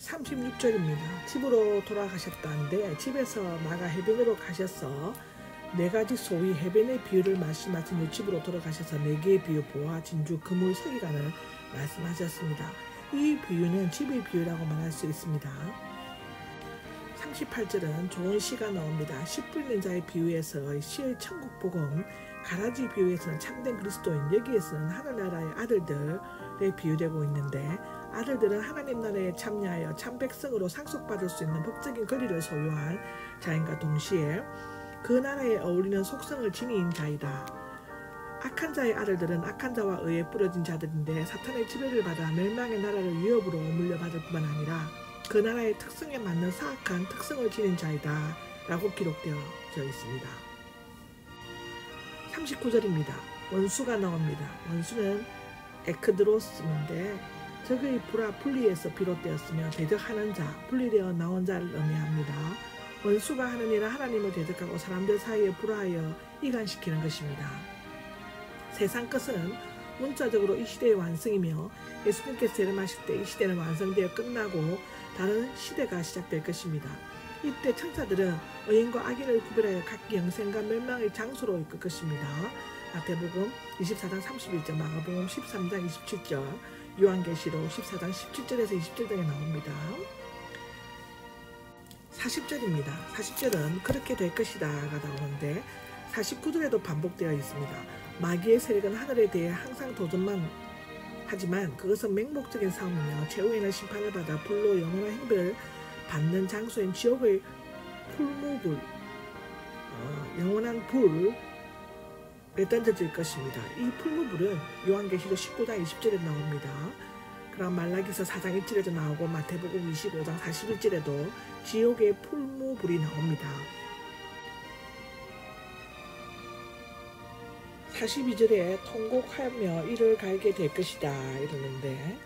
36절입니다. 집으로 돌아가셨다는데 집에서 나가 해변으로 가셔서 네 가지 소위 해변의 비유를 말씀하신 후 집으로 돌아가셔서 네 개의 비유 보화, 진주, 그물, 서기관을 말씀하셨습니다. 이 비유는 집의 비유라고 말할 수 있습니다. 38절은 좋은 시가 나옵니다. 씨 뿌리는 자의 비유에서 씨의 천국 복음, 가라지 비유에서는 참된 그리스도인, 여기에서는 하늘나라의 아들들에 비유되고 있는데 아들들은 하나님 나라에 참여하여 참 백성으로 상속받을 수 있는 법적인 권리를 소유한 자인과 동시에 그 나라에 어울리는 속성을 지닌 자이다. 악한 자의 아들들은 악한 자와 의에 뿌려진 자들인데 사탄의 지배를 받아 멸망의 나라를 위협으로 물려받을 뿐만 아니라 그 나라의 특성에 맞는 사악한 특성을 지닌 자이다 라고 기록되어 있습니다. 39절입니다. 원수가 나옵니다. 원수는 에크드로스인데 적의 분리에서 비롯되었으며 대적하는 자, 분리되어 나온 자를 의미합니다. 원수가 하는 일은 하나님을 대적하고 사람들 사이에 불화하여 이간시키는 것입니다. 세상 것은 문자적으로 이 시대의 완성이며 예수님께서 재림하실 때 이 시대는 완성되어 끝나고 다른 시대가 시작될 것입니다. 이때 천사들은 의인과 악인을 구별하여 각기 영생과 멸망의 장소로 이끌 것입니다. 마태복음 24장 31절, 마가복음 13장 27절, 요한계시록 14장 17절에서 20절 등에 나옵니다. 40절입니다. 40절은 그렇게 될 것이다가 나오는데 49절에도 반복되어 있습니다. 마귀의 세력은 하늘에 대해 항상 도전만 하지만 그것은 맹목적인 싸움이며 최후에는 심판을 받아 불로 영원한 행배를 받는 장소인 지옥의 풀무불, 영원한 불에 던져질 것입니다. 이 풀무불은 요한계시록 19장 20절에 나옵니다. 그럼 말라기서 4장 1절에도 나오고 마태복음 25장 41절에도 지옥의 풀무불이 나옵니다. 42절에 통곡하며 이를 갈게 될 것이다 이러는데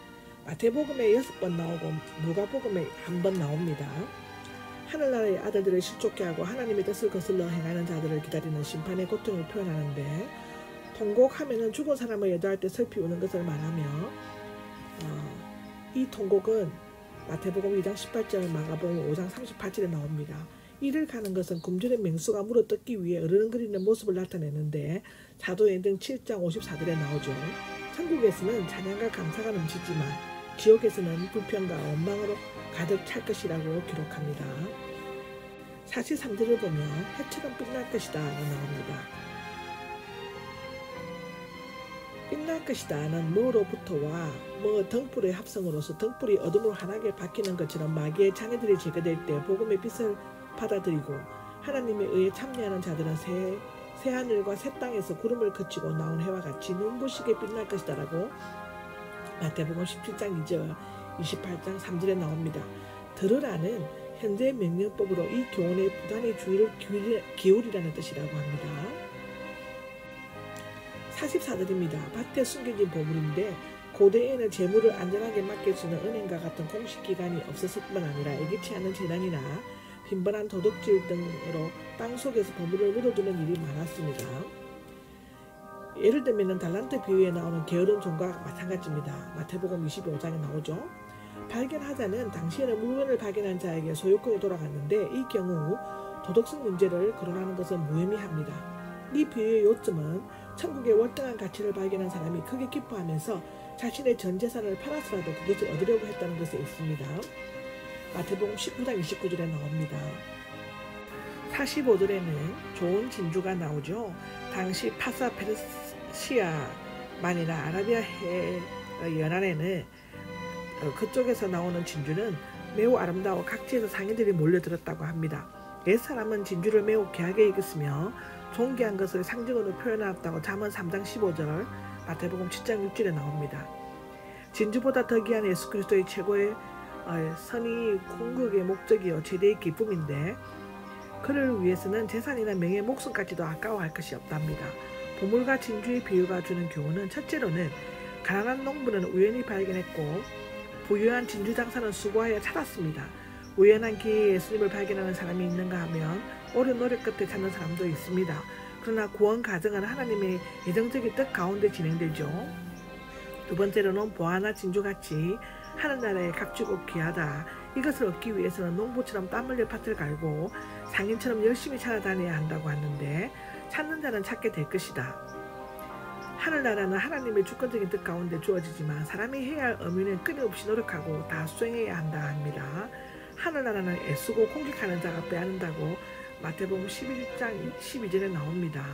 마태복음에 6번 나오고 누가복음에 1번 나옵니다. 하늘나라의 아들들을 실족케 하고 하나님의 뜻을 거슬러 행하는 자들을 기다리는 심판의 고통을 표현하는데 통곡하면은 죽은 사람을 예도할 때 슬피 우는 것을 말하며 이 통곡은 마태복음 2장 18절, 마가복음 5장 38절에 나옵니다. 이를 가는 것은 굶주린 맹수가 물어뜯기 위해 어른거리는 모습을 나타내는데 사도행전 7장 54절에 나오죠. 천국에서는 찬양과 감사가 넘치지만 지옥에서는 불평과 원망으로 가득 찰 것이라고 기록합니다. 43절을 보면 해처럼 빛날 것이다 나옵니다. 빛날 것이다는 뭐로부터와 등불의 합성으로서 등불이 어둠으로 환하게 바뀌는 것처럼 마귀의 자녀들이 제거될 때 복음의 빛을 받아들이고 하나님에 의해 참여하는 자들은 새 하늘과 새 땅에서 구름을 그치고 나온 해와 같이 눈부시게 빛날 것이다 라고 마태복음 17장 2절 28장 3절에 나옵니다. 들으라는 현재 명령법으로 이 교훈에 부단히 주의를 기울이라는 뜻이라고 합니다. 44절입니다. 밭에 숨겨진 보물인데 고대에는 재물을 안전하게 맡길 수 있는 은행과 같은 공식 기관이 없었을 뿐만 아니라 예기치 않은 재난이나 빈번한 도둑질 등으로 땅속에서 보물을 묻어두는 일이 많았습니다. 예를 들면 달란트 비유에 나오는 게으른 종과 마찬가지입니다. 마태복음 25장에 나오죠. 발견하자는 당시에는 물건을 발견한 자에게 소유권이 돌아갔는데 이 경우 도덕성 문제를 거론하는 것은 무의미합니다. 이 비유의 요점은 천국의 월등한 가치를 발견한 사람이 크게 기뻐하면서 자신의 전 재산을 팔아서라도 그것을 얻으려고 했다는 것에 있습니다. 마태복음 19장 29절에 나옵니다. 45절에는 좋은 진주가 나오죠. 당시 파사 페르시아만이나 아라비아해 연안에는 그쪽에서 나오는 진주는 매우 아름다워 각지에서 상인들이 몰려들었다고 합니다. 옛사람은 진주를 매우 귀하게 여겼으며 존귀한 것을 상징으로 표현하였다고 잠언 3장 15절, 마태복음 7장 6절에 나옵니다. 진주보다 더 귀한 예수 그리스도의 최고의 선이 궁극의 목적이요 최대의 기쁨인데 그를 위해서는 재산이나 명예, 목숨까지도 아까워할 것이 없답니다. 보물과 진주의 비유가 주는 교훈은 첫째로는 가난한 농부는 우연히 발견했고 부유한 진주 장사는 수고하여 찾았습니다. 우연한 기회에 예수님을 발견하는 사람이 있는가 하면 오랜 노력 끝에 찾는 사람도 있습니다. 그러나 구원 과정은 하나님의 예정적인 뜻 가운데 진행되죠. 두 번째로는 보화나 진주같이 하늘나라의 값지고 귀하다. 이것을 얻기 위해서는 농부처럼 땀 흘려 밭을 갈고 상인처럼 열심히 찾아다녀야 한다고 하는데 찾는 자는 찾게 될 것이다. 하늘나라는 하나님의 주권적인 뜻 가운데 주어지지만 사람이 해야 할 의무는 끊임없이 노력하고 다 수행해야 한다 합니다. 하늘나라는 애쓰고 공격하는 자가 빼앗는다고 마태복음 11장 12절에 나옵니다.